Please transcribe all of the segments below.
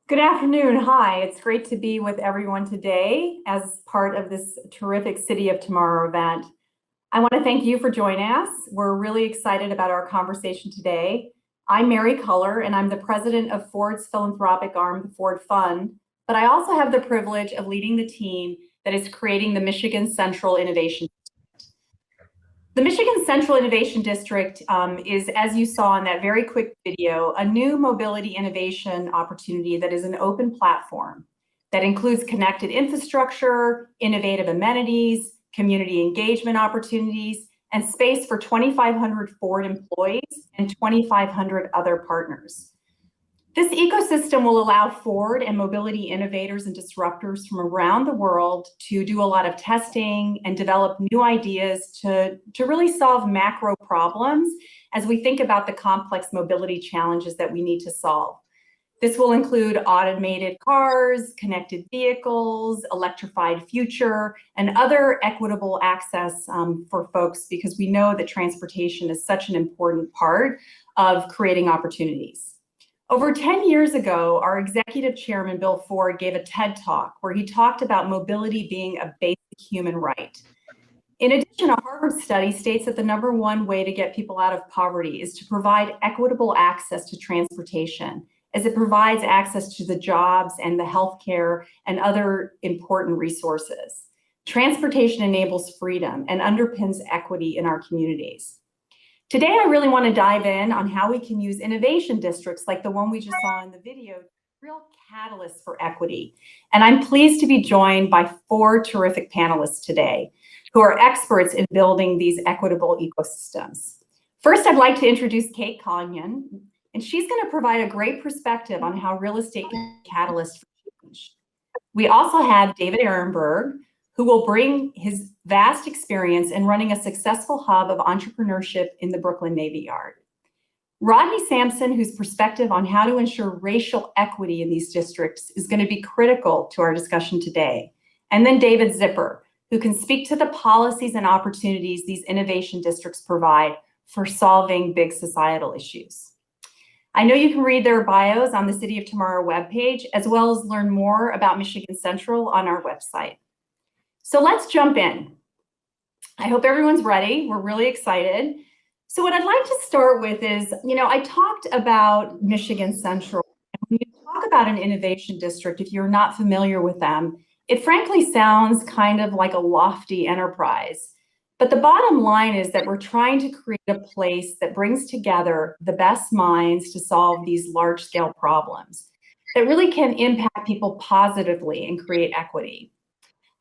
Good afternoon. Hi, it's great to be with everyone today as part of this terrific City of Tomorrow event. I want to thank you for joining us. We're really excited about our conversation today. I'm Mary Culler, and I'm the president of Ford's philanthropic arm, the Ford Fund, but I also have the privilege of leading the team that is creating the Michigan Central Innovation. The Michigan Central Innovation District is, as you saw in that very quick video, a new mobility innovation opportunity that is an open platform that includes connected infrastructure, innovative amenities, community engagement opportunities, and space for 2,500 Ford employees and 2,500 other partners. This ecosystem will allow Ford and mobility innovators and disruptors from around the world to do a lot of testing and develop new ideas to really solve macro problems as we think about the complex mobility challenges that we need to solve. This will include automated cars, connected vehicles, electrified future, and other equitable access for folks, because we know that transportation is such an important part of creating opportunities. Over 10 years ago, our executive chairman, Bill Ford, gave a TED Talk where he talked about mobility being a basic human right. In addition, a Harvard study states that the #1 way to get people out of poverty is to provide equitable access to transportation, as it provides access to the jobs and the healthcare and other important resources. Transportation enables freedom and underpins equity in our communities. Today, I really want to dive in on how we can use innovation districts like the one we just saw in the video, real catalysts for equity. And I'm pleased to be joined by 4 terrific panelists today who are experts in building these equitable ecosystems. First, I'd like to introduce Kate Cognan, and she's going to provide a great perspective on how real estate can be a catalyst for change. We also have David Ehrenberg, who will bring his vast experience in running a successful hub of entrepreneurship in the Brooklyn Navy Yard. Rodney Sampson, whose perspective on how to ensure racial equity in these districts is going to be critical to our discussion today. And then David Zipper, who can speak to the policies and opportunities these innovation districts provide for solving big societal issues. I know you can read their bios on the City of Tomorrow webpage, as well as learn more about Michigan Central on our website. So let's jump in. I hope everyone's ready. We're really excited. So what I'd like to start with is, I talked about Michigan Central. When you talk about an innovation district, if you're not familiar with them, it frankly sounds kind of like a lofty enterprise. But the bottom line is that we're trying to create a place that brings together the best minds to solve these large-scale problems that really can impact people positively and create equity.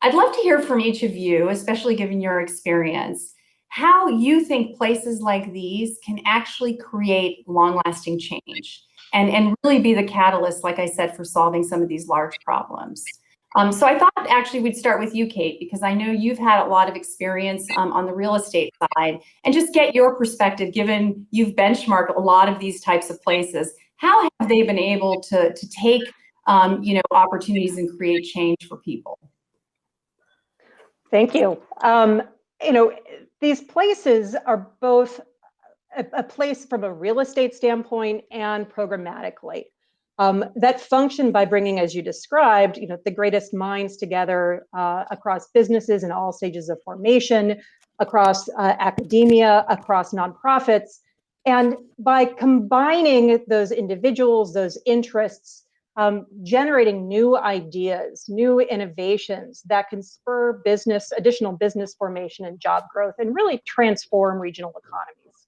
I'd love to hear from each of you, especially given your experience, how you think places like these can actually create long-lasting change and really be the catalyst, like I said, for solving some of these large problems. So I thought actually we'd start with you, Kate, because I know you've had a lot of experience on the real estate side, and just get your perspective, given you've benchmarked a lot of these types of places. How have they been able to take opportunities and create change for people? Thank you. These places are both a place from a real estate standpoint and programmatically that function by bringing, as you described, the greatest minds together across businesses in all stages of formation, across academia, across nonprofits, and by combining those individuals, those interests, generating new ideas, new innovations that can spur additional business formation and job growth, and really transform regional economies.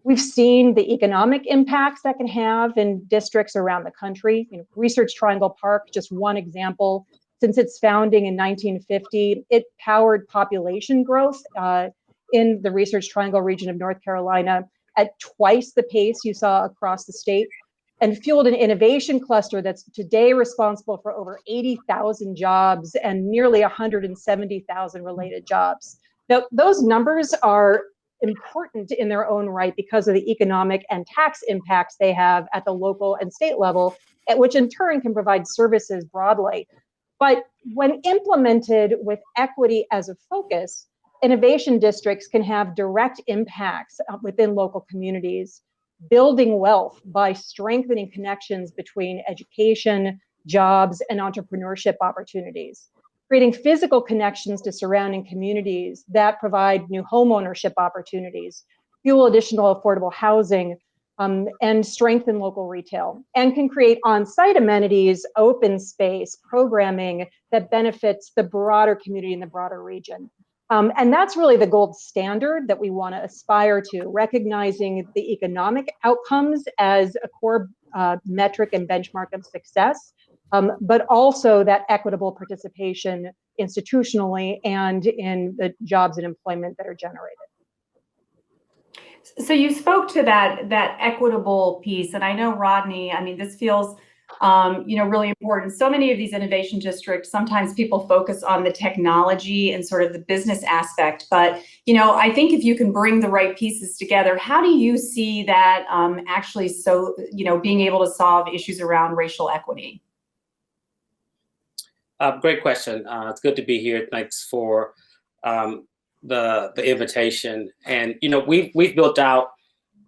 We've seen the economic impacts that can have in districts around the country. Research Triangle Park, just one example. Since its founding in 1950, it powered population growth in the Research Triangle region of North Carolina at twice the pace you saw across the state, and fueled an innovation cluster that's today responsible for over 80,000 jobs and nearly 170,000 related jobs. Now, those numbers are important in their own right because of the economic and tax impacts they have at the local and state level, which in turn can provide services broadly. But when implemented with equity as a focus, innovation districts can have direct impacts within local communities, building wealth by strengthening connections between education, jobs, and entrepreneurship opportunities, creating physical connections to surrounding communities that provide new homeownership opportunities, fuel additional affordable housing, and strengthen local retail, and can create on-site amenities, open space, programming that benefits the broader community and the broader region. And that's really the gold standard that we want to aspire to, recognizing the economic outcomes as a core metric and benchmark of success, but also that equitable participation institutionally and in the jobs and employment that are generated. So you spoke to that equitable piece, and I know, Rodney, I mean, this feels really important. So many of these innovation districts, sometimes people focus on the technology and sort of the business aspect, but I think if you can bring the right pieces together, how do you see that actually being able to solve issues around racial equity? Great question. It's good to be here. Thanks for the invitation. And we've built out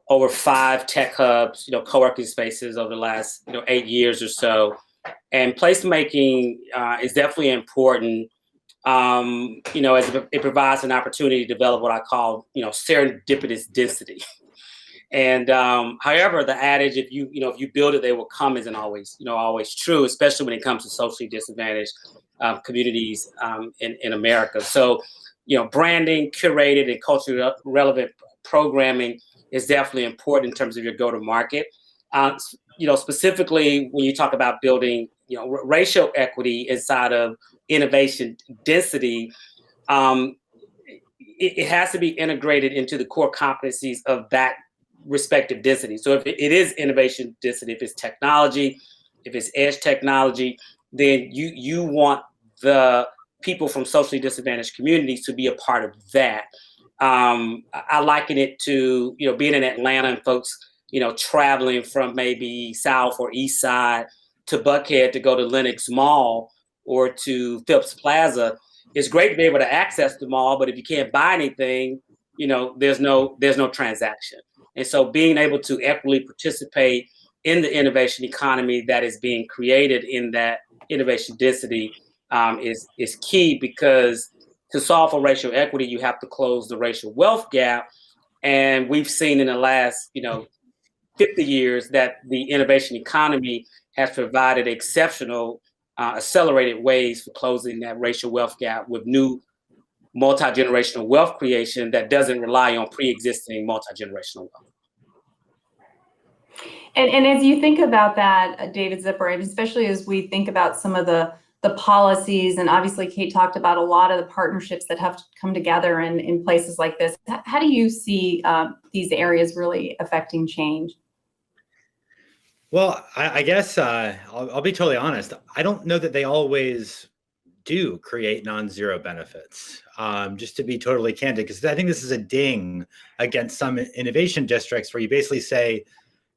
over 5 tech hubs, co-working spaces over the last 8 years or so. And placemaking is definitely important. As it provides an opportunity to develop what I call serendipitous density. And however, the adage, if you build it, they will come, isn't always true, especially when it comes to socially disadvantaged communities in America. So branding, curated, and culturally relevant programming is definitely important in terms of your go-to-market. Specifically when you talk about building racial equity inside of innovation density, it has to be integrated into the core competencies of that respective density. So if it is innovation density, if it's technology, if it's edge technology, then you want the people from socially disadvantaged communities to be a part of that. I liken it to being in Atlanta and folks traveling from maybe South or East Side to Buckhead to go to Lenox Mall or to Phipps Plaza. It's great to be able to access the mall, but if you can't buy anything, there's no transaction. And so being able to equitably participate in the innovation economy that is being created in that innovation density is key, because to solve for racial equity, you have to close the racial wealth gap. And we've seen in the last 50 years that the innovation economy has provided exceptional accelerated ways for closing that racial wealth gap with new multi-generational wealth creation that doesn't rely on pre-existing multi-generational wealth. And as you think about that, David Zipper, and especially as we think about some of the policies, and obviously Kate talked about a lot of the partnerships that have to come together in places like this, how do you see these areas really affecting change? Well, I guess I'll be totally honest. I don't know that they always do create non-zero benefits, just to be totally candid, because I think this is a ding against some innovation districts where you basically say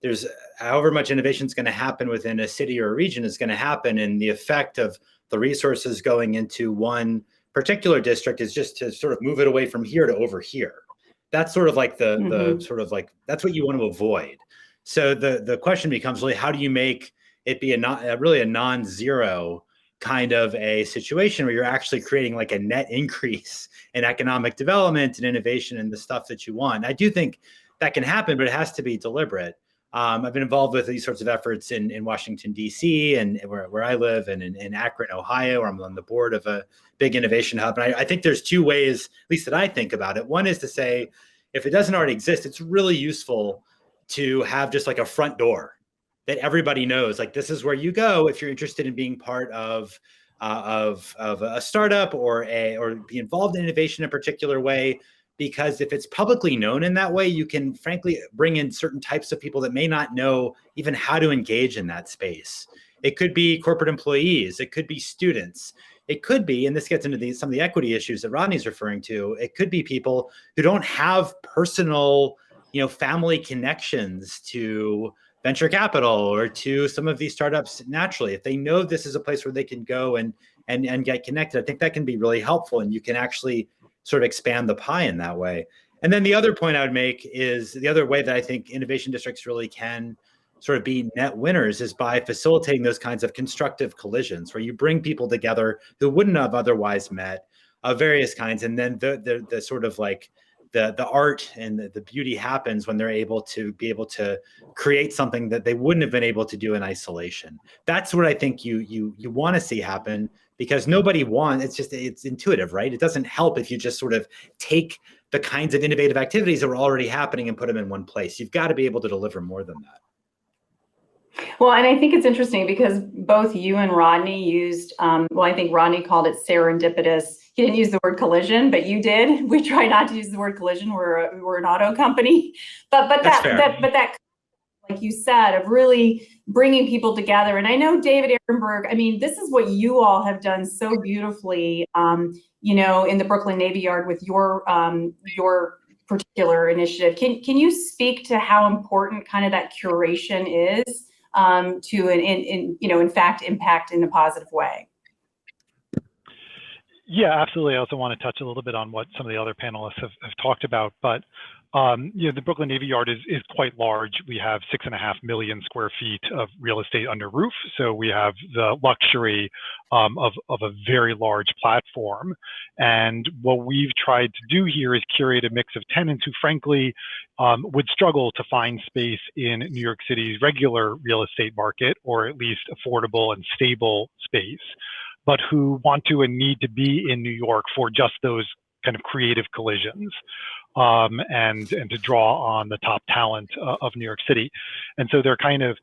there's however much innovation is going to happen within a city or a region is going to happen, and the effect of the resources going into one particular district is just to sort of move it away from here to over here. That's sort of like the sort of like, that's what you want to avoid. So the question becomes really, how do you make it be really a non-zero kind of a situation where you're actually creating like a net increase in economic development and innovation and the stuff that you want? I do think that can happen, but it has to be deliberate. I've been involved with these sorts of efforts in Washington, D.C. and where I live, and in Akron, Ohio, where I'm on the board of a big innovation hub. And I think there's 2 ways, at least that I think about it. One is to say, if it doesn't already exist, it's really useful to have just like a front door that everybody knows, like this is where you go if you're interested in being part of a startup or be involved in innovation in a particular way. Because if it's publicly known in that way, you can frankly bring in certain types of people that may not know even how to engage in that space. It could be corporate employees, it could be students, it could be, and this gets into some of the equity issues that Rodney's referring to, it could be people who don't have personal, family connections to venture capital or to some of these startups naturally. If they know this is a place where they can go and get connected, I think that can be really helpful, and you can actually sort of expand the pie in that way. And then the other point I would make is the other way that I think innovation districts really can sort of be net winners is by facilitating those kinds of constructive collisions where you bring people together who wouldn't have otherwise met of various kinds. And then the sort of like the art and the beauty happens when they're able to create something that they wouldn't have been able to do in isolation. That's what I think you want to see happen, because nobody wants, it's intuitive, right? It doesn't help if you just sort of take the kinds of innovative activities that were already happening and put them in one place. You've got to be able to deliver more than that. Well, and I think it's interesting because both you and Rodney used, well, I think Rodney called it serendipitous. He didn't use the word collision, but you did. We try not to use the word collision. We're an auto company, but that, like you said, of really bringing people together. And I know David Ehrenberg, I mean, this is what you all have done so beautifully, you know, in the Brooklyn Navy Yard with your particular initiative. Can you speak to how important kind of that curation is to in fact impact in a positive way? Yeah, absolutely. I also want to touch a little bit on what some of the other panelists have talked about, but you know, the Brooklyn Navy Yard is quite large. We have 6.5 million square feet of real estate under roof. So we have the luxury of a very large platform. And what we've tried to do here is curate a mix of tenants who frankly would struggle to find space in New York City's regular real estate market, or at least affordable and stable space, but who want to and need to be in New York for just those kind of creative collisions, and to draw on the top talent of New York City. And so they're kind of,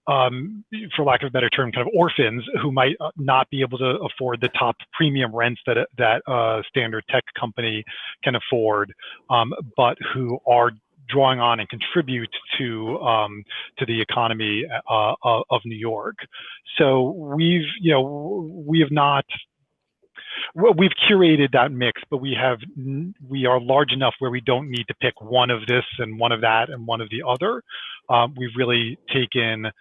for lack of a better term, kind of orphans who might not be able to afford the top premium rents that a standard tech company can afford, but who are drawing on and contribute to the economy of New York. So we've curated that mix, but we are large enough where we don't need to pick one of this and one of that and one of the other. We've really taken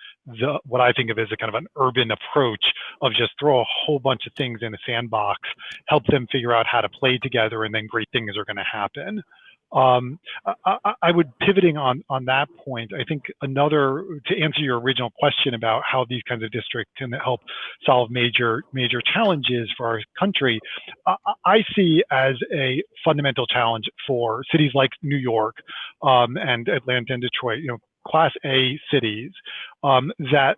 what I think of as a kind of an urban approach of just throw a whole bunch of things in a sandbox, help them figure out how to play together, and then great things are going to happen. I would, pivoting on that point, I think to answer your original question about how these kinds of districts can help solve major challenges for our country, I see as a fundamental challenge for cities like New York and Atlanta and Detroit, you know, Class A cities, that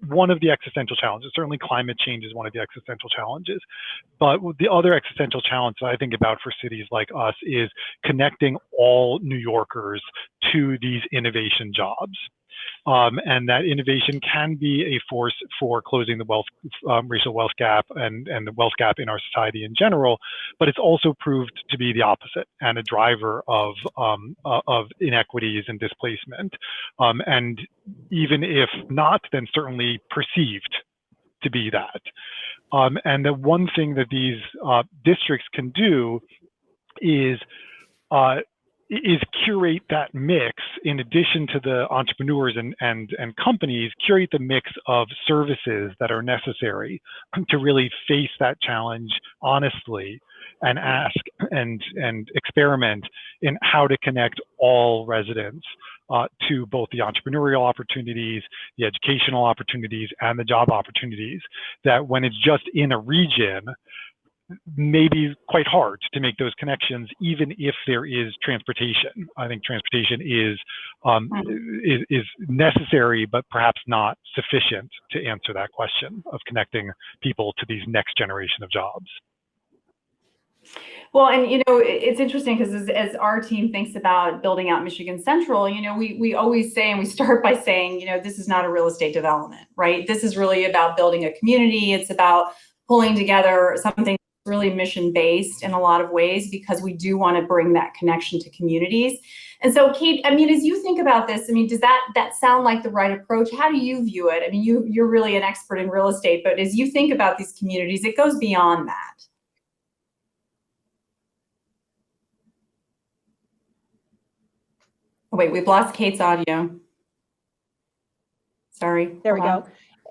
one of the existential challenges, certainly climate change is one of the existential challenges, but the other existential challenge that I think about for cities like us is connecting all New Yorkers to these innovation jobs. And that innovation can be a force for closing the racial wealth gap and the wealth gap in our society in general, but it's also proved to be the opposite and a driver of inequities and displacement. And even if not, then certainly perceived to be that. And the one thing that these districts can do is curate that mix, in addition to the entrepreneurs and companies, curate the mix of services that are necessary to really face that challenge honestly and ask and experiment in how to connect all residents to both the entrepreneurial opportunities, the educational opportunities, and the job opportunities that, when it's just in a region, may be quite hard to make those connections, even if there is transportation. I think transportation is necessary, but perhaps not sufficient to answer that question of connecting people to these next generation of jobs. Well, and you know, it's interesting because as our team thinks about building out Michigan Central, you know, we always say, and we start by saying, you know, this is not a real estate development, right? This is really about building a community. It's about pulling together something really mission-based in a lot of ways, because we do want to bring that connection to communities. And so, Kate, I mean, as you think about this, I mean, does that sound like the right approach? How do you view it? I mean, you're really an expert in real estate, but as you think about these communities, it goes beyond that. Oh, wait, we've lost Kate's audio. Sorry. There we go.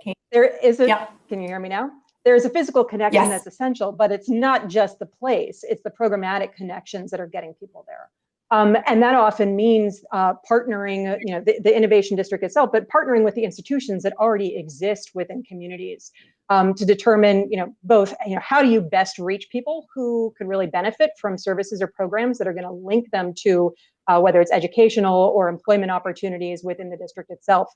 Kate. There is a, yeah. Can you hear me now? There's a physical connection Yes. that's essential, but it's not just the place, it's the programmatic connections that are getting people there. And that often means partnering, the innovation district itself, but partnering with the institutions that already exist within communities to determine, both, how do you best reach people who could really benefit from services or programs that are going to link them to whether it's educational or employment opportunities within the district itself.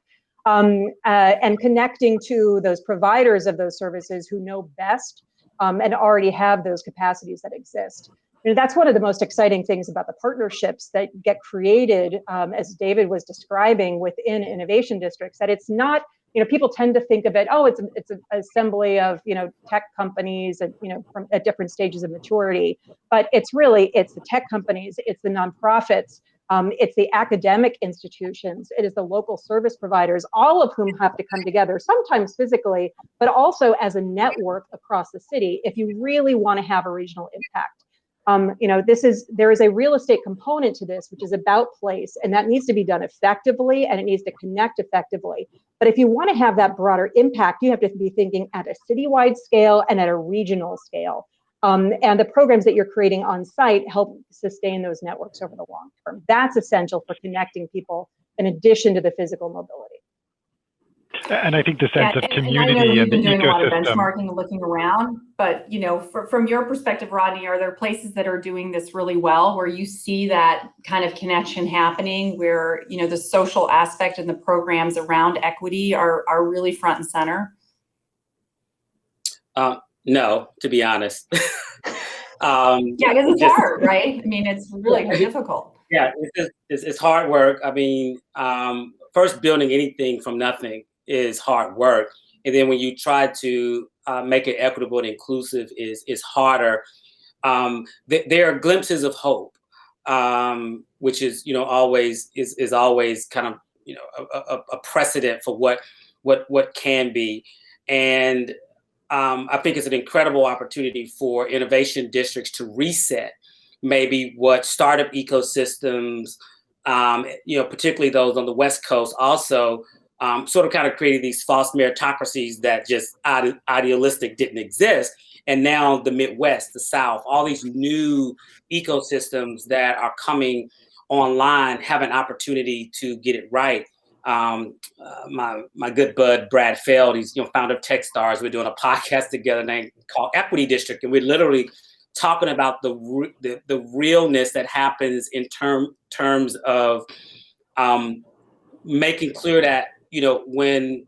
And connecting to those providers of those services who know best and already have those capacities that exist. That's one of the most exciting things about the partnerships that get created, as David was describing, within innovation districts, that it's not, people tend to think of it, oh, it's an assembly of, tech companies and, from at different stages of maturity, but it's the tech companies, it's the nonprofits, it's the academic institutions, it is the local service providers, all of whom have to come together, sometimes physically, but also as a network across the city if you really want to have a regional impact. There is a real estate component to this, which is about place, and that needs to be done effectively, and it needs to connect effectively. But if you want to have that broader impact, you have to be thinking at a citywide scale and at a regional scale. And the programs that you're creating on site help sustain those networks over the long term. That's essential for connecting people in addition to the physical mobility. And I think the sense of community and I know you've and the been doing a lot of ecosystem. benchmarking and looking around, but from your perspective, Rodney, are there places that are doing this really well where you see that kind of connection happening, where the social aspect and the programs around equity are really front and center? No, to be honest. Yeah, because it's hard, right? I mean, it's really difficult. Yeah, it's hard work. I mean, first building anything from nothing is hard work, and then when you try to make it equitable and inclusive is harder. There are glimpses of hope, which is always is always kind of a precedent for what can be, and I think it's an incredible opportunity for innovation districts to reset maybe what startup ecosystems, particularly those on the West Coast, also sort of kind of created these false meritocracies that just idealistic didn't exist. And now the Midwest, the South, all these new ecosystems that are coming online have an opportunity to get it right. My good bud Brad Feld, he's founder of TechStars. We're doing a podcast together called Equity District, and we're literally talking about the realness that happens in terms of making clear that when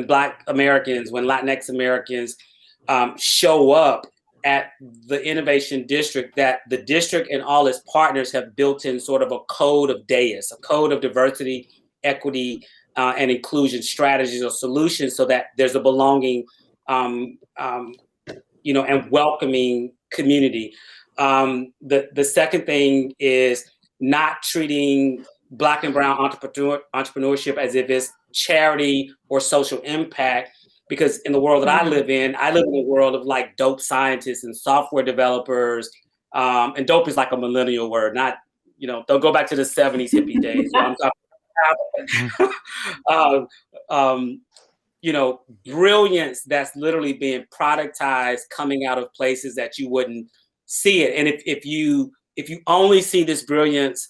Black Americans, when Latinx Americans show up at the innovation district, that the district and all its partners have built in sort of a code of DAIS, a code of diversity, equity, and inclusion strategies or solutions, so that there's a belonging and welcoming community. The second thing is not treating Black and brown entrepreneurship as if it's charity or social impact, because in the world that I live in a world of like dope scientists and software developers, and dope is like a millennial word, not, don't go back to the 70s hippie days. I'm talking brilliance that's literally being productized, coming out of places that you wouldn't see it. And if you only see this brilliance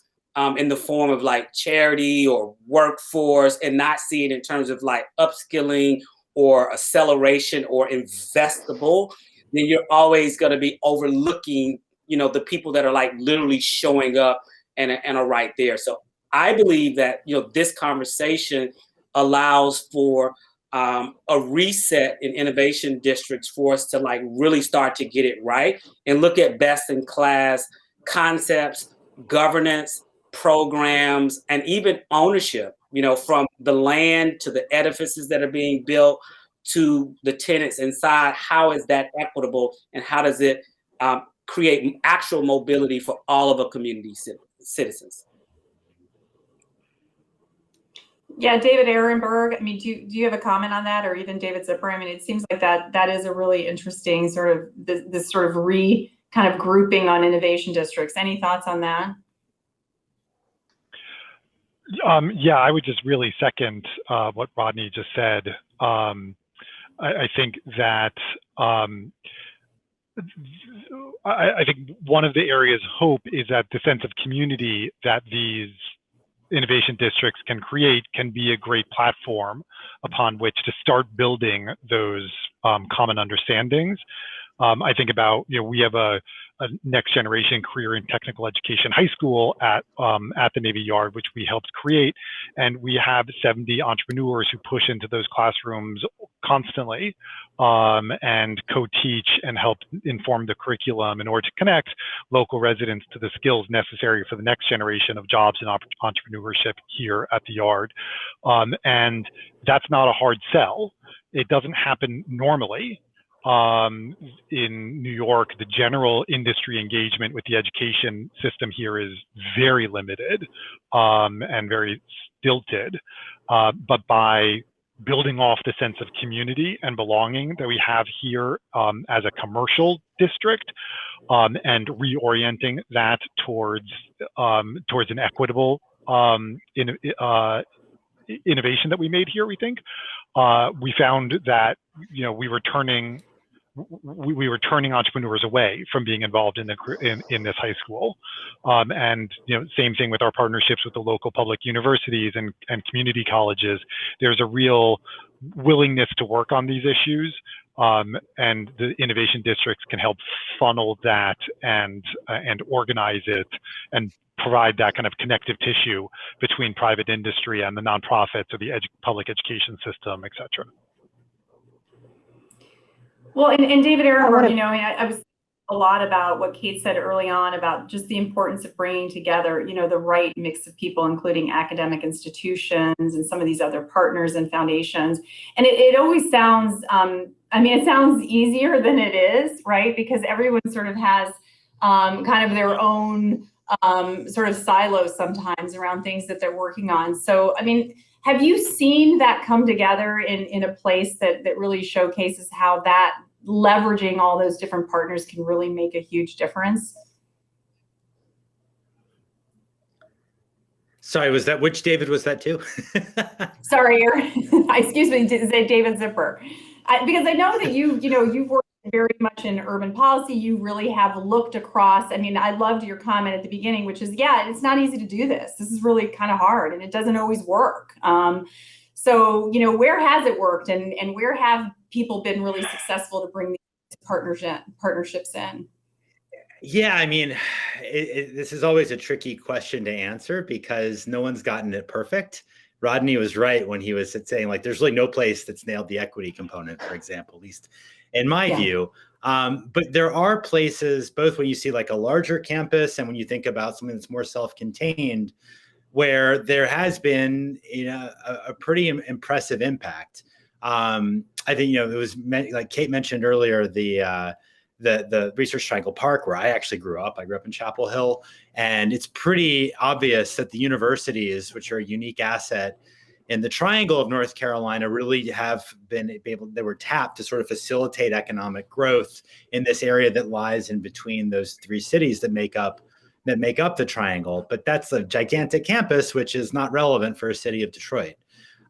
in the form of like charity or workforce, and not see it in terms of like upskilling or acceleration or investable, then you're always going to be overlooking, the people that are like literally showing up and are right there. So I believe that, this conversation allows for a reset in innovation districts for us to like really start to get it right and look at best in class concepts, governance, programs, and even ownership, from the land to the edifices that are being built to the tenants inside. How is that equitable, and how does it create actual mobility for all of a community citizens? Yeah, David Ehrenberg, I mean, do you have a comment on that, or even David Zipper? I mean, it seems like that is a really interesting sort of this sort of kind of grouping on innovation districts. Any thoughts on that? Yeah, I would just really second what Rodney just said. I think that I think one of the areas of hope is that the sense of community that these innovation districts can create can be a great platform upon which to start building those common understandings. I think about, we have a next generation career and technical education high school at the Navy Yard, which we helped create. And we have 70 entrepreneurs who push into those classrooms constantly and co-teach and help inform the curriculum in order to connect local residents to the skills necessary for the next generation of jobs and entrepreneurship here at the Yard. And that's not a hard sell. It doesn't happen normally. In New York, the general industry engagement with the education system here is very limited and very stilted. But by building off the sense of community and belonging that we have here as a commercial district and reorienting that towards an equitable innovation that we made here, we think, we found that we were turning entrepreneurs away from being involved in this high school, and same thing with our partnerships with the local public universities and community colleges. There's a real willingness to work on these issues, and the innovation districts can help funnel that and organize it and provide that kind of connective tissue between private industry and the nonprofits or the public education system, et cetera. Well, and David Ehrenberg, I was a lot about what Kate said early on about just the importance of bringing together, the right mix of people, including academic institutions and some of these other partners and foundations. And it always sounds, it sounds easier than it is, right? Because everyone sort of has kind of their own sort of silos sometimes around things that they're working on. So, have you seen that come together in a place that really showcases how that leveraging all those different partners can really make a huge difference? Sorry, which David was that too? Sorry, excuse me, David Zipper. Because I know that you've worked very much in urban policy. You really have looked across. I loved your comment at the beginning, which is, it's not easy to do this. This is really kind of hard and it doesn't always work. So, where has it worked and where have people been really successful to bring these partnerships in? Yeah, this is always a tricky question to answer because no one's gotten it perfect. Rodney was right when he was saying, there's really no place that's nailed the equity component, for example, at least in my view. But there are places, both when you see a larger campus and when you think about something that's more self-contained, where there has been a pretty impressive impact. I think it was like Kate mentioned earlier, the Research Triangle Park, where I actually grew up. I grew up in Chapel Hill, and it's pretty obvious that the universities, which are a unique asset in the Triangle of North Carolina, really have they were tapped to sort of facilitate economic growth in this area that lies in between those three cities that make up the Triangle. But that's a gigantic campus, which is not relevant for a city of Detroit.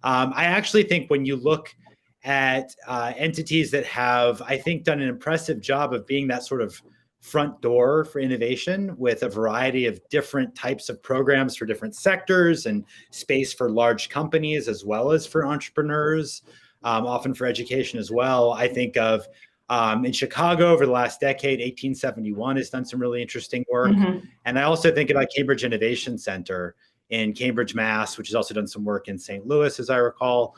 I actually think when you look at entities that have, I think, done an impressive job of being that sort of front door for innovation with a variety of different types of programs for different sectors and space for large companies as well as for entrepreneurs, often for education as well. I think of in Chicago over the last decade, 1871 has done some really interesting work. Mm-hmm. And I also think about Cambridge Innovation Center in Cambridge, Mass, which has also done some work in St. Louis, as I recall.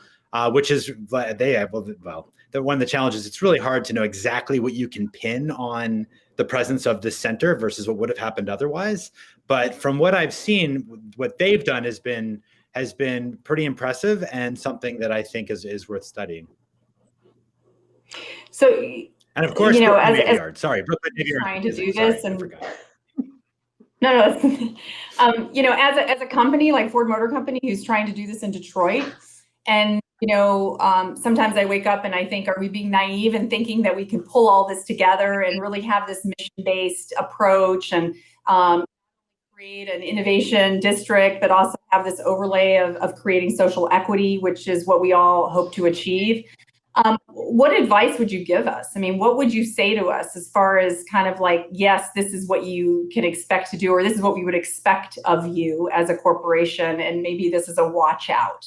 Which is one of the challenges. It's really hard to know exactly what you can pin on the presence of this center versus what would have happened otherwise. But from what I've seen, what they've done has been pretty impressive and something that I think is worth studying. So, and of course, Brooklyn Navy Yard. Sorry, Brooklyn Navy Yard. Trying to do this, and no. As a company like Ford Motor Company, who's trying to do this in Detroit. And, sometimes I wake up and I think, are we being naive and thinking that we can pull all this together and really have this mission-based approach and create an innovation district, but also have this overlay of creating social equity, which is what we all hope to achieve? What advice would you give us? I mean, what would you say to us as far as kind of like, yes, this is what you can expect to do, or this is what we would expect of you as a corporation, and maybe this is a watch out?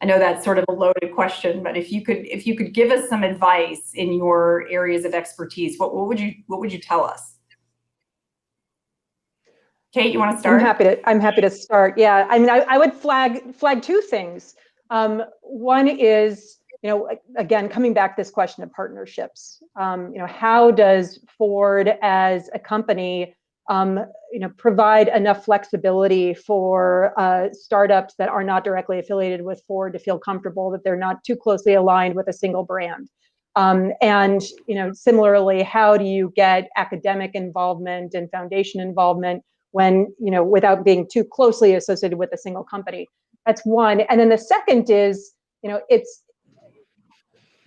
I know that's sort of a loaded question, but if you could give us some advice in your areas of expertise, what would you tell us? Kate, you want to start? I'm happy to start. Yeah, I mean, I would flag two things. One is, again, coming back to this question of partnerships. How does Ford as a company, provide enough flexibility for startups that are not directly affiliated with Ford to feel comfortable that they're not too closely aligned with a single brand? And similarly, how do you get academic involvement and foundation involvement when, without being too closely associated with a single company? That's one. And then the second is, it's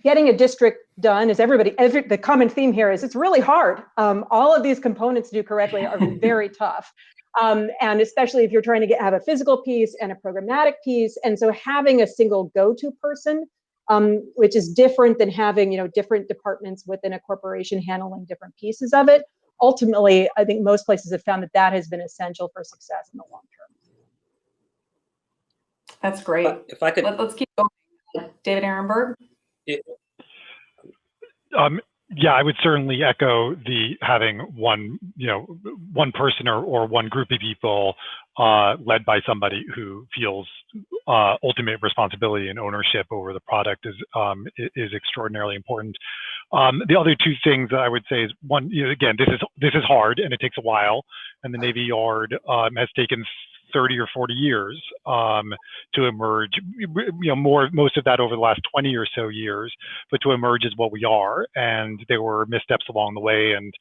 getting a district done. Is the common theme here is it's really hard. All of these components to do correctly are very tough. And especially if you're trying to have a physical piece and a programmatic piece. And so having a single go-to person, which is different than having, different departments within a corporation handling different pieces of it. Ultimately, I think most places have found that has been essential for success in the long term. That's great. If I could, let's keep going. David Ehrenberg. Yeah, I would certainly echo the having one person or one group of people led by somebody who feels ultimate responsibility and ownership over the product is extraordinarily important. The other two things that I would say is one, again, this is hard and it takes a while, and the Navy Yard has taken 30 or 40 years to emerge, most of that over the last 20 or so years, but to emerge as what we are. And there were missteps along the way, and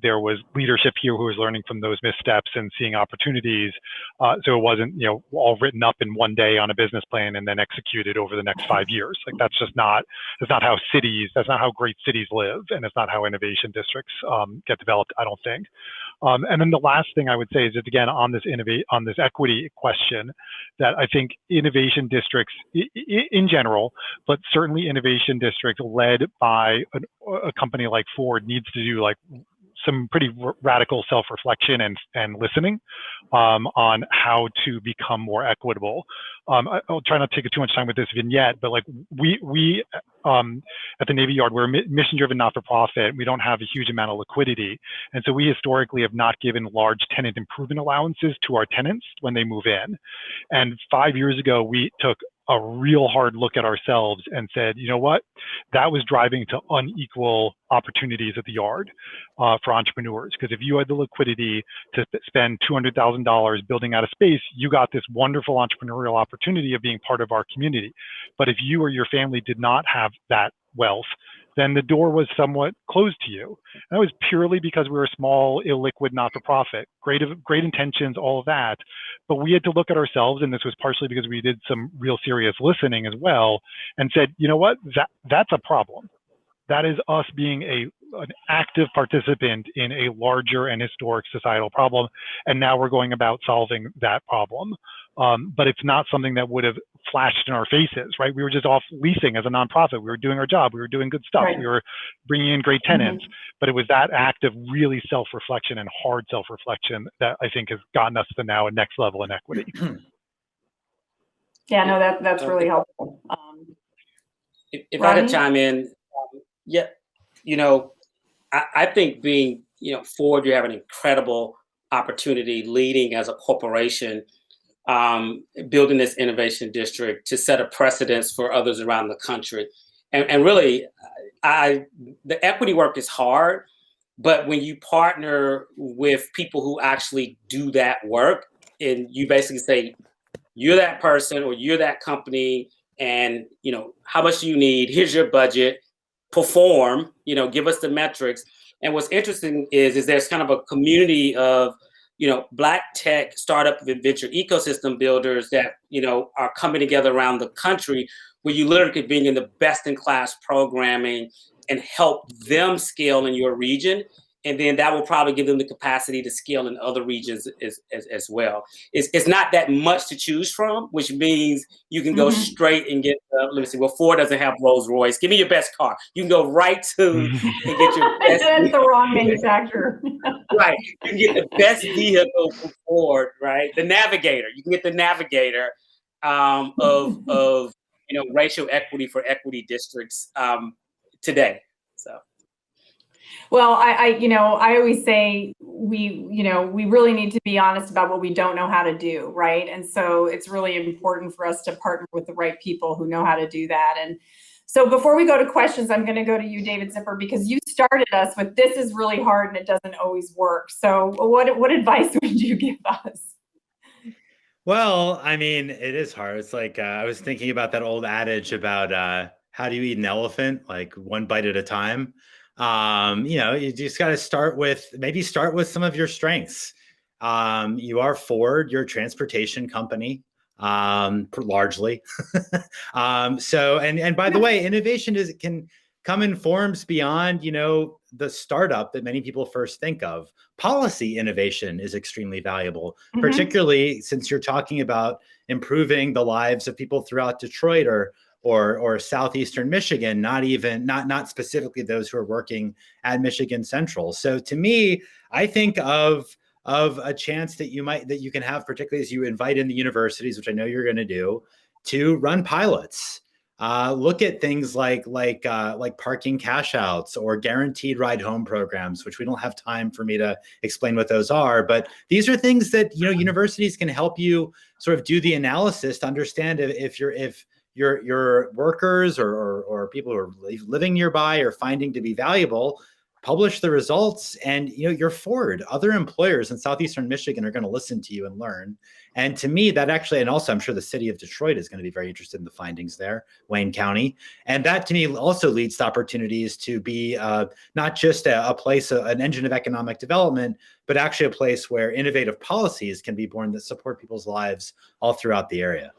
there was leadership here who was learning from those missteps and seeing opportunities. So it wasn't, all written up in one day on a business plan and then executed over the next 5 years. Like that's not how great cities live, and it's not how innovation districts get developed, I don't think. And then the last thing I would say is that, again, on this equity question, that I think innovation districts in general, but certainly innovation districts led by a company like Ford needs to do like some pretty radical self-reflection and listening on how to become more equitable. I'll try not to take too much time with this vignette, but like we at the Navy Yard, we're a mission-driven not-for-profit. We don't have a huge amount of liquidity. And so we historically have not given large tenant improvement allowances to our tenants when they move in. And 5 years ago, we took a real hard look at ourselves and said, you know what, that was driving to unequal opportunities at the Yard for entrepreneurs. Because if you had the liquidity to spend $200,000 building out a space, you got this wonderful entrepreneurial opportunity of being part of our community. But if you or your family did not have that wealth, then the door was somewhat closed to you. And that was purely because we were a small, illiquid, not-for-profit. Great intentions, all of that. But we had to look at ourselves, and this was partially because we did some real serious listening as well, and said, you know what, that's a problem. That is us being an active participant in a larger and historic societal problem. And now we're going about solving that problem. But it's not something that would have flashed in our faces, right? We were just off leasing as a nonprofit. We were doing our job. We were doing good stuff. Right. We were bringing in great tenants. But it was that act of really self-reflection and hard self-reflection that I think has gotten us to now a next level in equity. Yeah, no, that's really helpful. If I could chime in, I think being, Ford, you have an incredible opportunity leading as a corporation, building this innovation district to set a precedence for others around the country. And really, the equity work is hard, but when you partner with people who actually do that work, and you basically say, you're that person or you're that company, and how much do you need? Here's your budget. Perform. Give us the metrics. And what's interesting is there's kind of a community of Black tech startup and venture ecosystem builders that are coming together around the country, where you literally could bring in the best in class programming and help them scale in your region and then that will probably give them the capacity to scale in other regions as well. It's not that much to choose from, which means you can go straight and get, let me see, well, Ford doesn't have Rolls Royce. Give me your best car. You can go right to and get your best. That's the wrong manufacturer. Right. You can get the best vehicle from Ford, right? The Navigator. You can get the Navigator of racial equity for equity districts today. So. Well, I always say we really need to be honest about what we don't know how to do, right? And so it's really important for us to partner with the right people who know how to do that. And so before we go to questions, I'm going to go to you, David Zipper, because you started us with this is really hard and it doesn't always work. So what advice would you give us? Well, I mean, it is hard. It's like I was thinking about that old adage about how do you eat an elephant, like one bite at a time. You just got to start with some of your strengths. You are Ford, you're a transportation company, largely. And by the way, innovation can come in forms beyond, the startup that many people first think of. Policy innovation is extremely valuable, particularly since you're talking about improving the lives of people throughout Detroit or southeastern Michigan, not specifically those who are working at Michigan Central. So to me, I think of a chance that you can have, particularly as you invite in the universities, which I know you're going to do, to run pilots. Look at things like parking cash outs or guaranteed ride home programs, which we don't have time for me to explain what those are. But these are things that universities can help you sort of do the analysis to understand if your workers or people who are living nearby are finding to be valuable. Publish the results, and you're Ford. Other employers in southeastern Michigan are going to listen to you and learn. And to me, that actually, and also I'm sure the city of Detroit is going to be very interested in the findings there, Wayne County. And that to me also leads to opportunities to be not just a place, an engine of economic development, but actually a place where innovative policies can be born that support people's lives all throughout the area.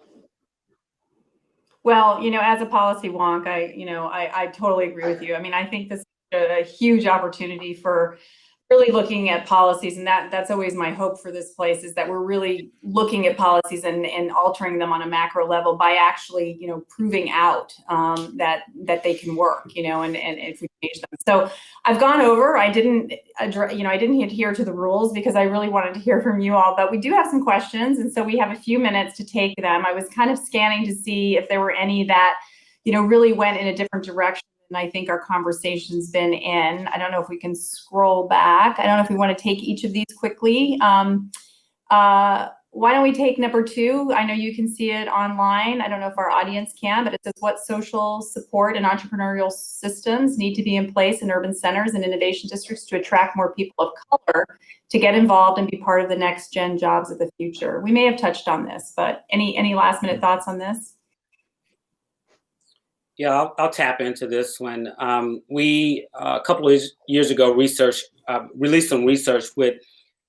Well, as a policy wonk, I totally agree with you. I mean, I think this a huge opportunity for really looking at policies, and that's always my hope for this place, is that we're really looking at policies and altering them on a macro level by actually proving out that they can work, and if we change them. So I've gone over. I didn't adhere to the rules because I really wanted to hear from you all, but we do have some questions, and so we have a few minutes to take them. I was kind of scanning to see if there were any that really went in a different direction. And I think our conversation's been in. I don't know if we can scroll back. I don't know if we want to take each of these quickly. Why don't we take number 2? I know you can see it online. I don't know if our audience can, but it says, what social support and entrepreneurial systems need to be in place in urban centers and innovation districts to attract more people of color to get involved and be part of the next gen jobs of the future? We may have touched on this, but any last minute thoughts on this? Yeah, I'll tap into this one. We, a couple of years ago, released some research with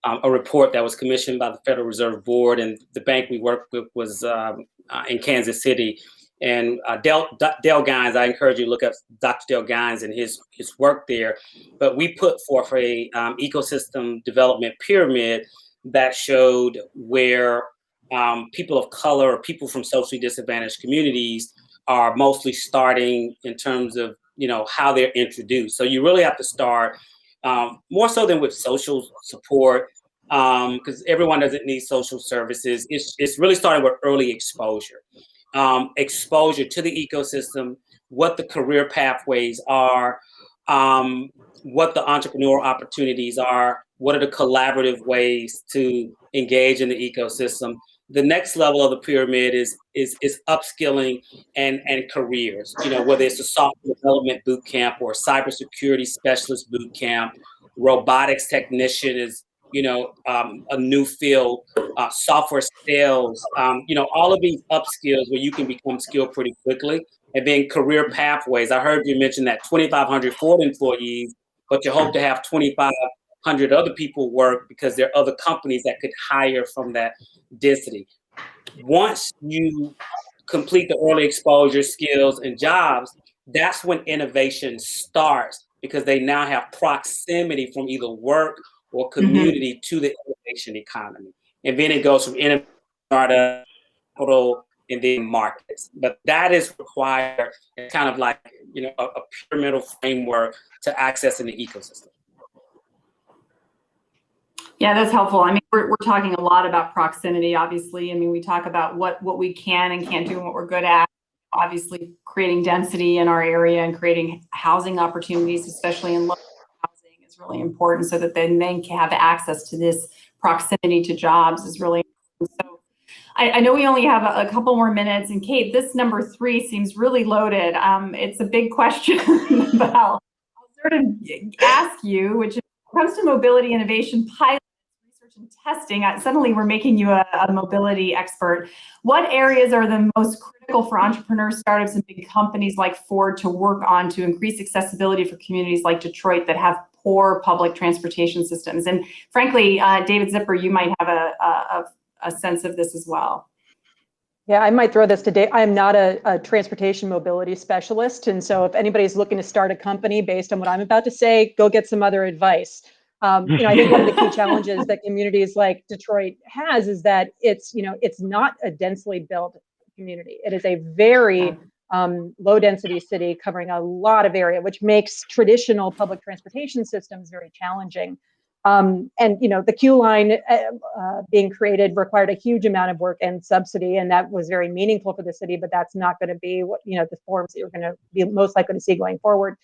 a report that was commissioned by the Federal Reserve Board, and the bank we worked with was in Kansas City. And Dale Gines, I encourage you to look up Dr. Dale Gines and his work there. But we put forth a ecosystem development pyramid that showed where people of color or people from socially disadvantaged communities are mostly starting in terms of how they're introduced. So you really have to start more so than with social support, because everyone doesn't need social services. It's really starting with early exposure. Exposure to the ecosystem, what the career pathways are, what the entrepreneurial opportunities are, what are the collaborative ways to engage in the ecosystem. The next level of the pyramid is upskilling and careers, whether it's a software development boot camp or a cybersecurity specialist boot camp. Robotics technician is, a new field, software sales, all of these upskills where you can become skilled pretty quickly. And then career pathways. I heard you mention that 2,500 Ford employees, but you hope to have 2,500 other people work because there are other companies that could hire from that density. Once you complete the early exposure skills and jobs, that's when innovation starts because they now have proximity from either work or Mm-hmm. community to the innovation economy. And then it goes from innovation, startup, capital, and then markets. But that is required. It's kind of like, you know, a pyramidal framework to accessing the ecosystem. Yeah, that's helpful. I mean, we're talking a lot about proximity, obviously. I mean, we talk about what we can and can't do and what we're good at. Obviously, creating density in our area and creating housing opportunities, especially in low housing, is really important so that then they can have access to this proximity to jobs is really important. So I know we only have a couple more minutes. And Kate, this number 3 seems really loaded. It's a big question, but I'll sort of ask you, which is, when it comes to mobility innovation pilot, research and testing, suddenly we're making you a mobility expert. What areas are the most critical for entrepreneurs, startups, and big companies like Ford to work on to increase accessibility for communities like Detroit that have poor public transportation systems? And frankly, David Zipper, you might have a sense of this as well. Yeah, I might throw this to Dave. I'm not a transportation mobility specialist. And so if anybody's looking to start a company based on what I'm about to say, go get some other advice. You know, I think one of the key challenges that communities like Detroit has is that it's not a densely built community. It is a very low density city covering a lot of area, which makes traditional public transportation systems very challenging. And the Q line being created required a huge amount of work and subsidy, and that was very meaningful for the city. But that's not going to be what the forms that you're going to be most likely to see going forward.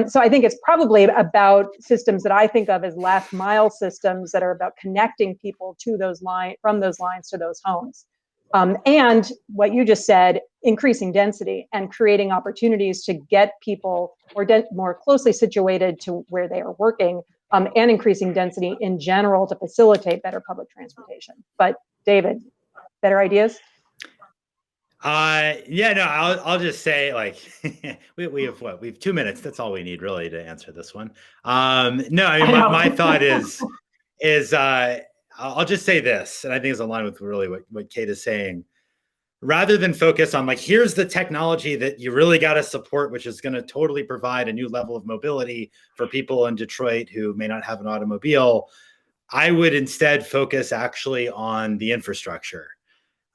So I think it's probably about systems that I think of as last mile systems that are about connecting people to those from those lines to those homes. And what you just said, increasing density and creating opportunities to get people more closely situated to where they are working, and increasing density in general to facilitate better public transportation. But David, better ideas? Yeah, no, I'll just say, like, we have 2 minutes. That's all we need really to answer this one. No, I mean, my thought is I'll just say this, and I think it's in line with really what Kate is saying. Rather than focus on, like, here's the technology that you really got to support, which is going to totally provide a new level of mobility for people in Detroit who may not have an automobile, I would instead focus actually on the infrastructure.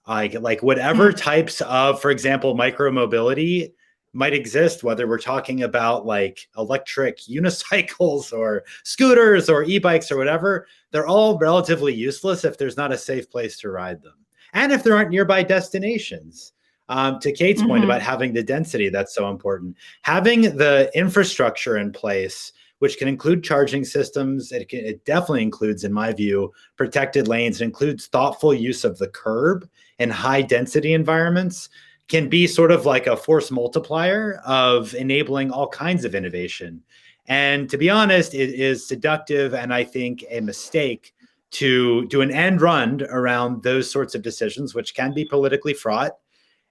Like whatever types of, for example, micromobility might exist, whether we're talking about like electric unicycles or scooters or e-bikes or whatever, they're all relatively useless if there's not a safe place to ride them. And if there aren't nearby destinations. To Kate's point about having the density, that's so important. Having the infrastructure in place, which can include charging systems, it definitely includes, in my view, protected lanes, it includes thoughtful use of the curb in high density environments, can be sort of like a force multiplier of enabling all kinds of innovation. And to be honest, it is seductive and I think a mistake to do an end run around those sorts of decisions, which can be politically fraught,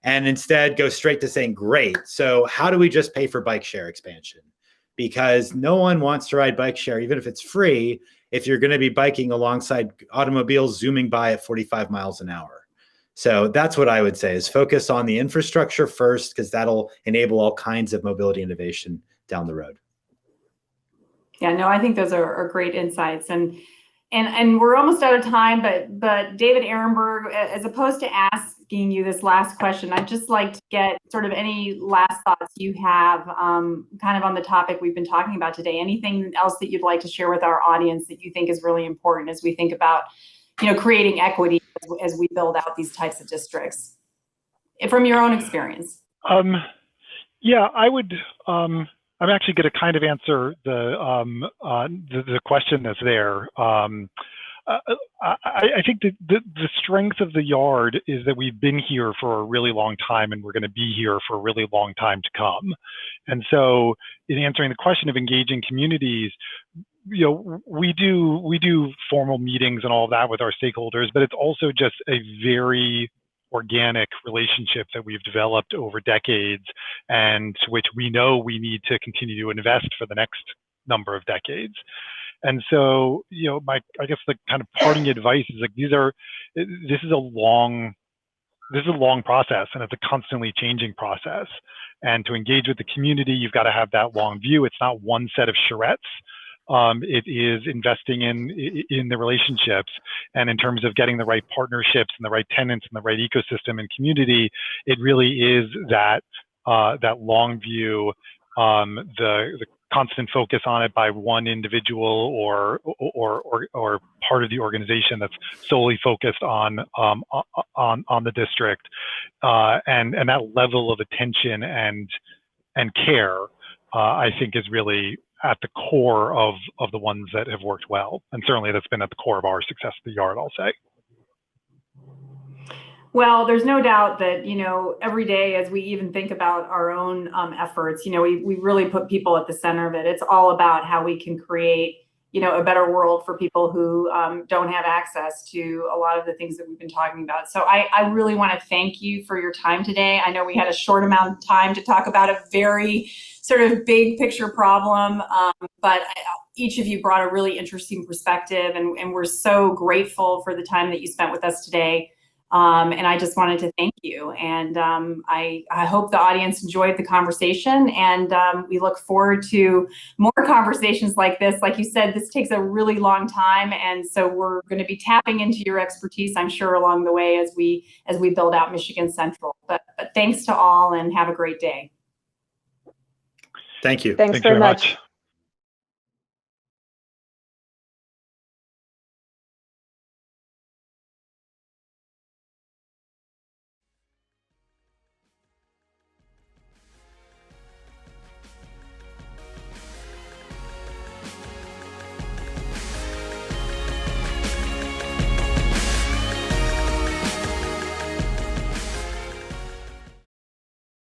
and instead go straight to saying, great, so how do we just pay for bike share expansion? Because no one wants to ride bike share, even if it's free, if you're going to be biking alongside automobiles zooming by at 45 miles an hour. So that's what I would say, is focus on the infrastructure first, because that'll enable all kinds of mobility innovation down the road. Yeah, no, I think those are great insights. And we're almost out of time, but David Ehrenberg, as opposed to asking you this last question, I'd just like to get sort of any last thoughts you have kind of on the topic we've been talking about today. Anything else that you'd like to share with our audience that you think is really important as we think about, creating equity as we build out these types of districts, from your own experience? Yeah, I would. I'm actually going to kind of answer the question that's there. I think that the strength of the Yard is that we've been here for a really long time, and we're going to be here for a really long time to come. And so, in answering the question of engaging communities, we do formal meetings and all of that with our stakeholders, but it's also just a very organic relationship that we've developed over decades, and to which we know we need to continue to invest for the next number of decades. And so, I guess the kind of parting advice is like, this is a long this is a long process, and it's a constantly changing process. And to engage with the community, you've got to have that long view. It's not one set of charrettes. It is investing in the relationships, and in terms of getting the right partnerships and the right tenants and the right ecosystem and community, it really is that that long view, the constant focus on it by one individual or part of the organization that's solely focused on the district, and that level of attention and care, I think, is really at the core of the ones that have worked well. And certainly that's been at the core of our success at the Yard, I'll say. Well, there's no doubt that, every day as we even think about our own efforts, we really put people at the center of it. It's all about how we can create, a better world for people who don't have access to a lot of the things that we've been talking about. So I really want to thank you for your time today. I know we had a short amount of time to talk about a very sort of big picture problem, but each of you brought a really interesting perspective, and we're so grateful for the time that you spent with us today. And I just wanted to thank you. And I hope the audience enjoyed the conversation, and we look forward to more conversations like this. Like you said, this takes a really long time, and so we're going to be tapping into your expertise, I'm sure, along the way as we build out Michigan Central. But thanks to all, and have a great day. Thank you. Thanks very much.